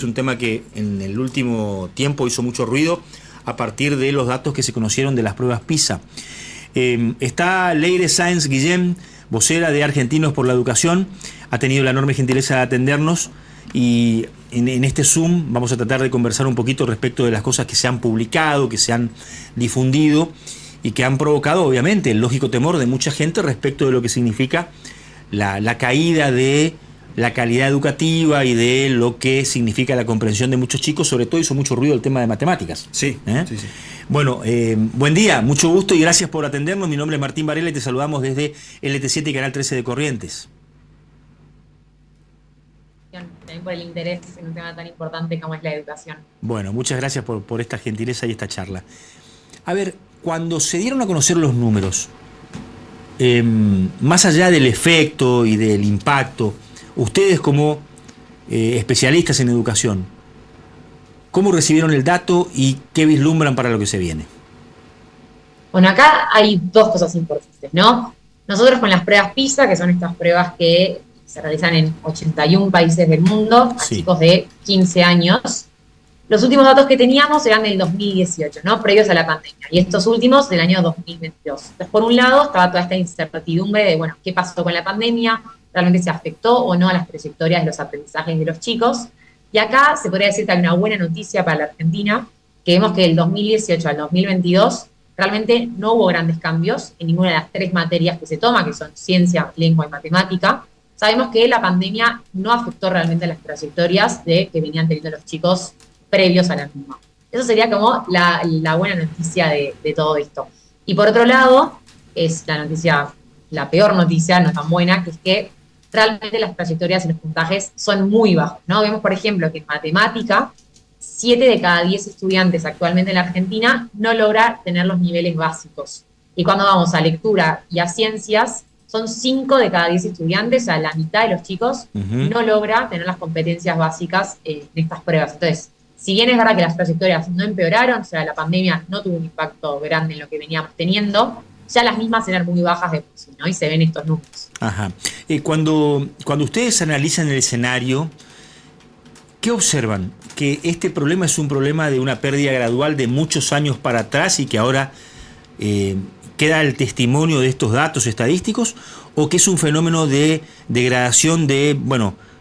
Es un tema que en el último tiempo hizo mucho ruido a partir de los datos que se conocieron de las pruebas PISA. Está Leire Sáenz Guillén, vocera de Argentinos por la Educación, ha tenido la enorme gentileza de atendernos y en este Zoom vamos a tratar de conversar un poquito respecto de las cosas que se han publicado, que se han difundido y que han provocado obviamente el lógico temor de mucha gente respecto de lo que significa la caída de la calidad educativa y de lo que significa la comprensión de muchos chicos. Sobre todo hizo mucho ruido el tema de matemáticas. Sí. Bueno, buen día, mucho gusto y gracias por atendernos. Mi nombre es Martín Varela y te saludamos desde LT7 y Canal 13 de Corrientes. También por el interés en un tema tan importante como es la educación. Bueno, muchas gracias por esta gentileza y esta charla. A ver, cuando se dieron a conocer los números, más allá del efecto y del impacto, ustedes como especialistas en educación, ¿cómo recibieron el dato y qué vislumbran para lo que se viene? Bueno, acá hay dos cosas importantes, ¿no? Nosotros con las pruebas PISA, que son estas pruebas que se realizan en 81 países del mundo, a chicos de 15 años, los últimos datos que teníamos eran del 2018, ¿no? Previos a la pandemia, y estos últimos del año 2022. Entonces, por un lado, estaba toda esta incertidumbre de, bueno, ¿qué pasó con la pandemia? ¿Realmente se afectó o no a las trayectorias de los aprendizajes de los chicos? Y acá se podría decir que hay una buena noticia para la Argentina, que vemos que del 2018 al 2022 realmente no hubo grandes cambios en ninguna de las tres materias que se toma, que son ciencia, lengua y matemática. Sabemos que la pandemia no afectó realmente a las trayectorias que venían teniendo los chicos previos a la misma. Eso sería como la buena noticia de todo esto. Y por otro lado, es la peor noticia, no tan buena, que es que realmente las trayectorias y los puntajes son muy bajos, ¿no? Vemos, por ejemplo, que en matemática, 7 de cada 10 estudiantes actualmente en la Argentina no logra tener los niveles básicos. Y cuando vamos a lectura y a ciencias, son 5 de cada 10 estudiantes, o sea, la mitad de los chicos no logra tener las competencias básicas en estas pruebas. Entonces, si bien es verdad que las trayectorias no empeoraron, o sea, la pandemia no tuvo un impacto grande en lo que veníamos teniendo, ya las mismas eran muy bajas de por sí, ¿no? Y se ven estos números. Ajá. Cuando ustedes analizan el escenario, ¿qué observan? ¿Que este problema es un problema de una pérdida gradual de muchos años para atrás y que ahora queda el testimonio de estos datos estadísticos? ¿O que es un fenómeno de degradación de,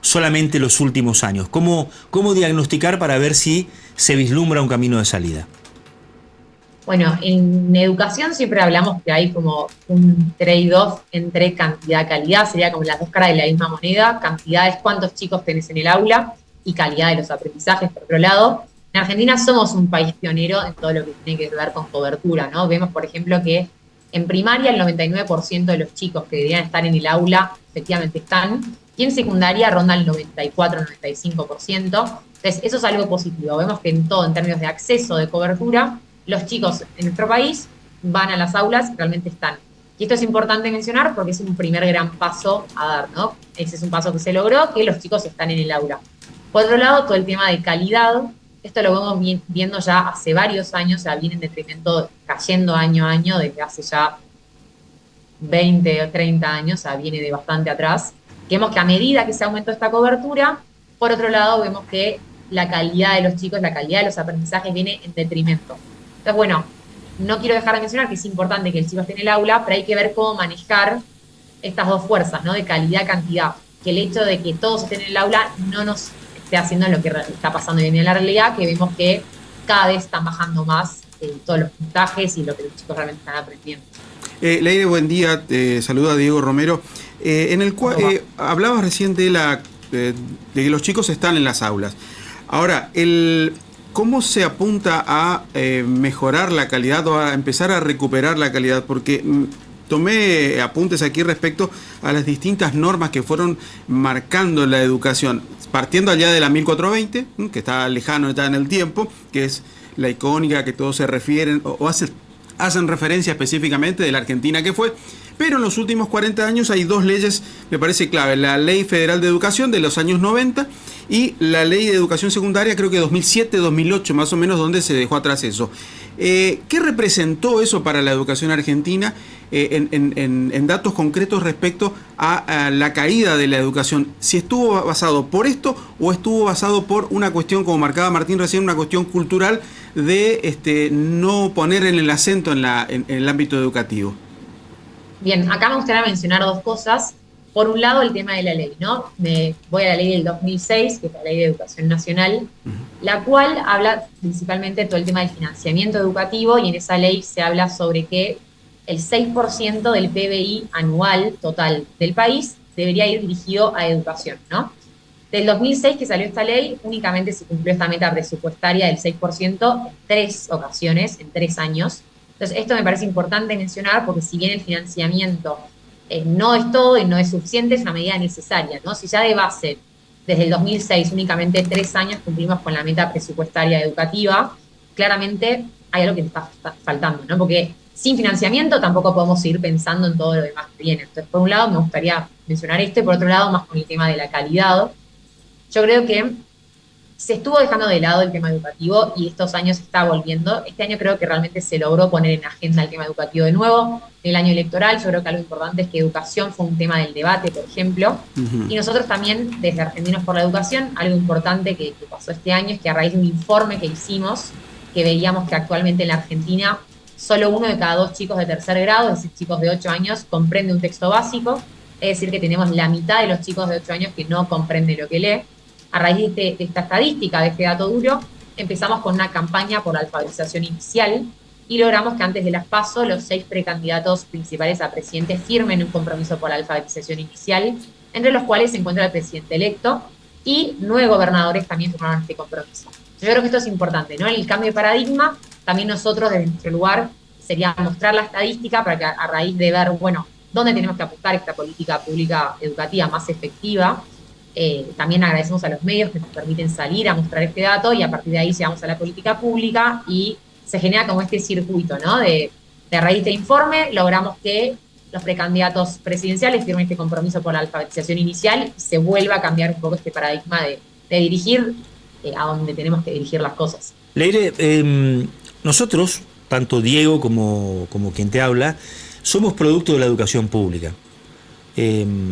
solamente los últimos años? ¿Cómo diagnosticar para ver si se vislumbra un camino de salida? Bueno, en educación siempre hablamos que hay como un trade-off entre cantidad y calidad, sería como las dos caras de la misma moneda. Cantidad es cuántos chicos tenés en el aula y calidad de los aprendizajes, por otro lado. En Argentina somos un país pionero en todo lo que tiene que ver con cobertura, ¿no? Vemos, por ejemplo, que en primaria el 99% de los chicos que deberían estar en el aula efectivamente están, y en secundaria ronda el 94-95%. Entonces, eso es algo positivo. Vemos que en todo, en términos de acceso, de cobertura, los chicos en nuestro país van a las aulas y realmente están. Y esto es importante mencionar porque es un primer gran paso a dar, ¿no? Ese es un paso que se logró, que los chicos están en el aula. Por otro lado, todo el tema de calidad, esto lo vemos viendo ya hace varios años, o sea, viene en detrimento, cayendo año a año, desde hace ya 20 o 30 años, o sea, viene de bastante atrás. Vemos que a medida que se aumentó esta cobertura, por otro lado, vemos que la calidad de los chicos, la calidad de los aprendizajes viene en detrimento. Entonces, bueno, no quiero dejar de mencionar que es importante que el chico esté en el aula, pero hay que ver cómo manejar estas dos fuerzas, ¿no? De calidad-cantidad. Que el hecho de que todos estén en el aula no nos esté haciendo lo que está pasando en la realidad, que vemos que cada vez están bajando más todos los puntajes y lo que los chicos realmente están aprendiendo. Leire, buen día. Te saluda Diego Romero. En el cual hablabas recién de que los chicos están en las aulas. Ahora, ¿cómo se apunta a mejorar la calidad o a empezar a recuperar la calidad? Porque tomé apuntes aquí respecto a las distintas normas que fueron marcando la educación, partiendo allá de la 1420, que está lejano, está en el tiempo, que es la icónica que todos se refieren o hacen referencia específicamente de la Argentina que fue. Pero en los últimos 40 años hay dos leyes, me parece clave: la Ley Federal de Educación de los años 90 y la Ley de Educación Secundaria, creo que 2007-2008 más o menos, donde se dejó atrás eso. ¿Qué representó eso para la educación argentina? en datos concretos respecto a la caída de la educación. Si estuvo basado por esto o estuvo basado por una cuestión, como marcaba Martín recién, una cuestión cultural de no poner en el acento en el ámbito educativo. Bien, acá me gustaría mencionar dos cosas. Por un lado, el tema de la ley, ¿no? Me voy a la ley del 2006, que es la Ley de Educación Nacional, la cual habla principalmente de todo el tema del financiamiento educativo, y en esa ley se habla sobre que el 6% del PBI anual total del país debería ir dirigido a educación, ¿no? Del 2006 que salió esta ley, únicamente se cumplió esta meta presupuestaria del 6% en 3 ocasiones, en 3 años. Entonces, esto me parece importante mencionar, porque si bien el financiamiento no es todo y no es suficiente, es una medida necesaria, ¿no? Si ya de base, desde el 2006, únicamente 3 años cumplimos con la meta presupuestaria educativa, claramente hay algo que está faltando, ¿no? Porque sin financiamiento tampoco podemos seguir pensando en todo lo demás que viene. Entonces, por un lado, me gustaría mencionar esto, y por otro lado, más con el tema de la calidad. Yo creo que se estuvo dejando de lado el tema educativo y estos años se está volviendo. Este año creo que realmente se logró poner en agenda el tema educativo de nuevo. En el año electoral yo creo que algo importante es que educación fue un tema del debate, por ejemplo. Y nosotros también, desde Argentinos por la Educación, algo importante que pasó este año es que a raíz de un informe que hicimos, que veíamos que actualmente en la Argentina solo 1 de cada 2 chicos de tercer grado, es decir, chicos de 8 años, comprende un texto básico. Es decir, que tenemos la mitad de los chicos de 8 años que no comprende lo que lee. A raíz de esta estadística, de este dato duro, empezamos con una campaña por la alfabetización inicial y logramos que antes de las PASO los 6 precandidatos principales a presidente firmen un compromiso por la alfabetización inicial, entre los cuales se encuentra el presidente electo, y 9 gobernadores también firmaron este compromiso. Yo creo que esto es importante, ¿no? En el cambio de paradigma, también nosotros desde nuestro lugar sería mostrar la estadística para que a raíz de ver, bueno, dónde tenemos que apuntar esta política pública educativa más efectiva. También agradecemos a los medios que nos permiten salir a mostrar este dato, y a partir de ahí llegamos a la política pública y se genera como este circuito, ¿no? De raíz de este informe logramos que los precandidatos presidenciales firmen este compromiso por la alfabetización inicial y se vuelva a cambiar un poco este paradigma de dirigir a donde tenemos que dirigir las cosas. Leire, nosotros, tanto Diego como quien te habla, somos producto de la educación pública.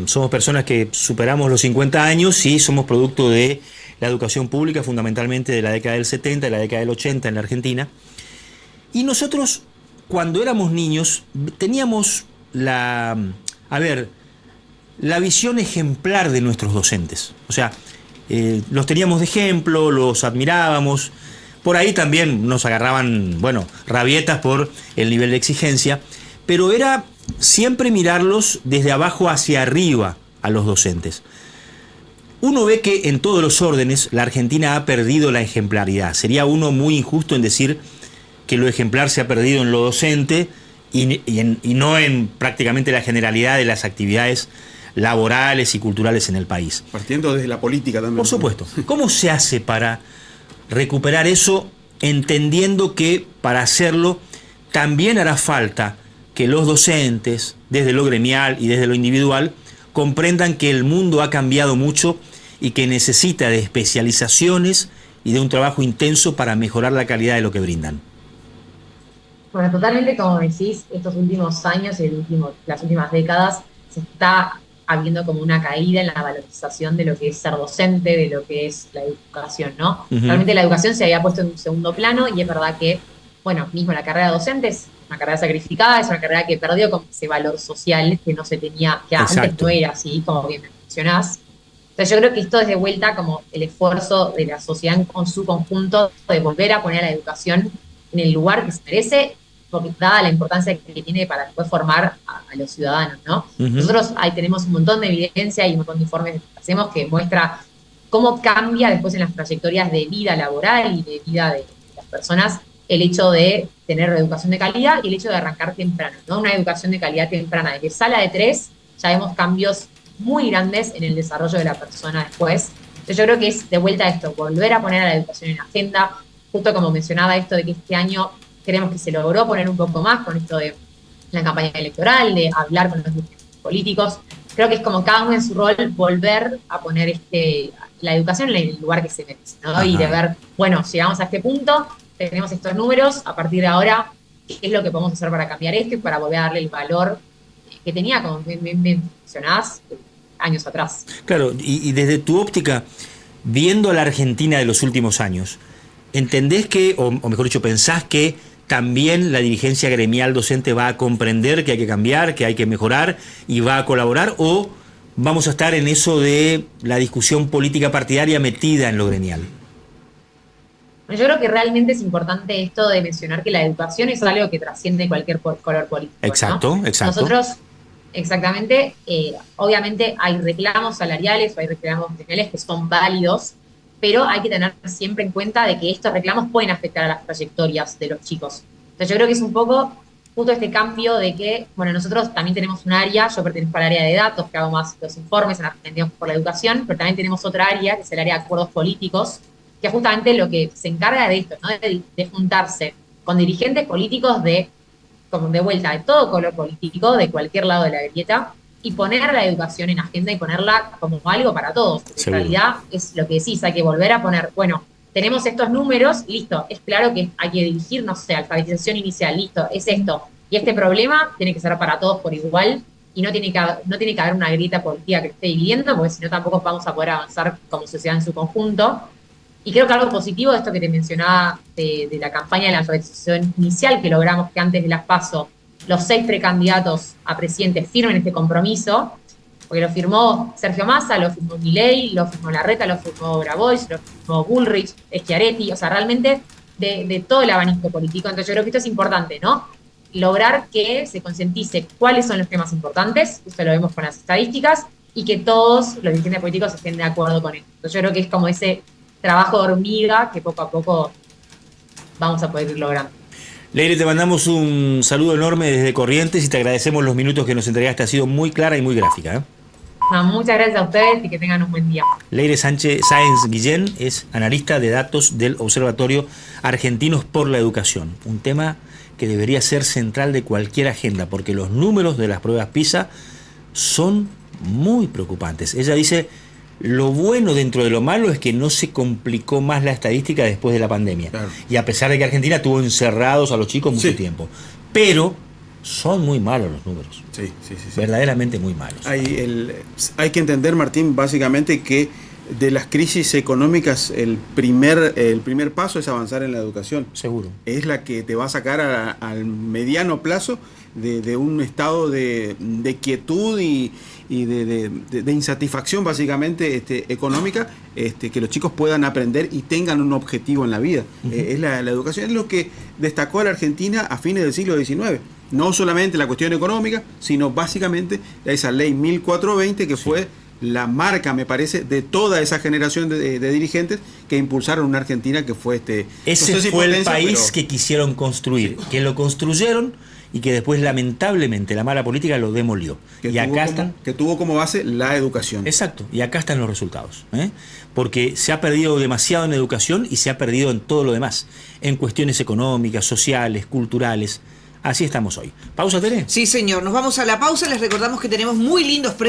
Somos personas que superamos los 50 años y somos producto de la educación pública, fundamentalmente de la década del 70 y la década del 80 en la Argentina. Y nosotros, cuando éramos niños, teníamos la visión ejemplar de nuestros docentes. O sea, los teníamos de ejemplo, los admirábamos. Por ahí también nos agarraban, rabietas por el nivel de exigencia, pero era siempre mirarlos desde abajo hacia arriba a los docentes. Uno ve que en todos los órdenes la Argentina ha perdido la ejemplaridad. Sería uno muy injusto en decir que lo ejemplar se ha perdido en lo docente y no en prácticamente la generalidad de las actividades laborales y culturales en el país. Partiendo desde la política también. Por supuesto. ¿Cómo se hace para recuperar eso, entendiendo que para hacerlo también hará falta que los docentes, desde lo gremial y desde lo individual, comprendan que el mundo ha cambiado mucho y que necesita de especializaciones y de un trabajo intenso para mejorar la calidad de lo que brindan? Bueno, totalmente, como decís, estos últimos años y las últimas décadas se está habiendo como una caída en la valorización de lo que es ser docente, de lo que es la educación, ¿no? Realmente la educación se había puesto en un segundo plano, y es verdad que, mismo la carrera de docente es una carrera sacrificada, es una carrera que perdió como ese valor social que no se tenía, que Exacto. Antes no era así, como bien mencionás. Entonces yo creo que esto es de vuelta como el esfuerzo de la sociedad en su conjunto de volver a poner a la educación en el lugar que se merece, porque dada la importancia que tiene para después formar a los ciudadanos, ¿no? Nosotros ahí tenemos un montón de evidencia y un montón de informes que hacemos que muestra cómo cambia después en las trayectorias de vida laboral y de vida de las personas el hecho de tener educación de calidad y el hecho de arrancar temprano, ¿no? Una educación de calidad temprana. Desde sala de 3 ya vemos cambios muy grandes en el desarrollo de la persona después. Entonces yo creo que es de vuelta a esto, volver a poner a la educación en la agenda, justo como mencionaba esto de que este año creemos que se logró poner un poco más con esto de la campaña electoral, de hablar con los políticos. Creo que es como cada uno en su rol volver a poner la educación en el lugar que se merece, ¿no? Y de ver, llegamos a este punto, tenemos estos números, a partir de ahora qué es lo que podemos hacer para cambiar esto y para volver a darle el valor que tenía, como me mencionabas, años atrás. Claro, y desde tu óptica, viendo a la Argentina de los últimos años, ¿entendés que, o mejor dicho, pensás que también la dirigencia gremial docente va a comprender que hay que cambiar, que hay que mejorar y va a colaborar? ¿O vamos a estar en eso de la discusión política partidaria metida en lo gremial? Bueno, yo creo que realmente es importante esto de mencionar que la educación es algo que trasciende cualquier color político. Exacto, ¿no? exacto. Nosotros, exactamente, obviamente hay reclamos salariales o hay reclamos gremiales que son válidos, pero hay que tener siempre en cuenta de que estos reclamos pueden afectar a las trayectorias de los chicos. Entonces yo creo que es un poco justo este cambio de que, bueno, nosotros también tenemos un área, yo pertenezco al área de datos, que hago más los informes en Argentinos por la Educación, pero también tenemos otra área, que es el área de acuerdos políticos, que es justamente lo que se encarga de esto, ¿no? De juntarse con dirigentes políticos como de vuelta, de todo color político, de cualquier lado de la grieta, y poner la educación en agenda y ponerla como algo para todos. En realidad es lo que decís, hay que volver a poner, bueno, tenemos estos números, listo, es claro que hay que dirigir, no sé, alfabetización inicial, listo, es esto. Y este problema tiene que ser para todos por igual y no tiene que haber una grieta política que esté dividiendo, porque si no tampoco vamos a poder avanzar como sociedad en su conjunto. Y creo que algo positivo de esto que te mencionaba de la campaña de la alfabetización inicial, que logramos que antes de las PASO los 6 precandidatos a presidente firmen este compromiso, porque lo firmó Sergio Massa, lo firmó Milei, lo firmó Larreta, lo firmó Grabois, lo firmó Bullrich, Schiaretti, o sea, realmente de todo el abanico político. Entonces yo creo que esto es importante, ¿no? Lograr que se concientice cuáles son los temas importantes, esto lo vemos con las estadísticas, y que todos los dirigentes políticos estén de acuerdo con esto. Entonces yo creo que es como ese trabajo de hormiga que poco a poco vamos a poder ir logrando. Leire, te mandamos un saludo enorme desde Corrientes y te agradecemos los minutos que nos entregaste. Ha sido muy clara y muy gráfica, ¿eh? No, muchas gracias a ustedes y que tengan un buen día. Leire Sáenz Guillén es analista de datos del Observatorio Argentinos por la Educación. Un tema que debería ser central de cualquier agenda, porque los números de las pruebas PISA son muy preocupantes. Ella dice, lo bueno dentro de lo malo es que no se complicó más la estadística después de la pandemia. Claro. Y a pesar de que Argentina tuvo encerrados a los chicos mucho tiempo. Pero son muy malos los números. Sí. Verdaderamente muy malos. Hay que entender, Martín, básicamente que de las crisis económicas el primer paso es avanzar en la educación. Seguro. Es la que te va a sacar al mediano plazo de un estado de quietud y de insatisfacción básicamente económica, que los chicos puedan aprender y tengan un objetivo en la vida. Es la educación, es lo que destacó a la Argentina a fines del siglo XIX. No solamente la cuestión económica, sino básicamente esa ley 1420 que fue la marca, me parece, de toda esa generación de dirigentes que impulsaron una Argentina que fue ese no sé si fue el país que quisieron construir, que lo construyeron y que después lamentablemente la mala política lo demolió. Que tuvo como base la educación. Exacto, y acá están los resultados, porque se ha perdido demasiado en educación y se ha perdido en todo lo demás, en cuestiones económicas, sociales, culturales. Así estamos hoy. ¿Pausa, Tere? Sí, señor. Nos vamos a la pausa. Les recordamos que tenemos muy lindos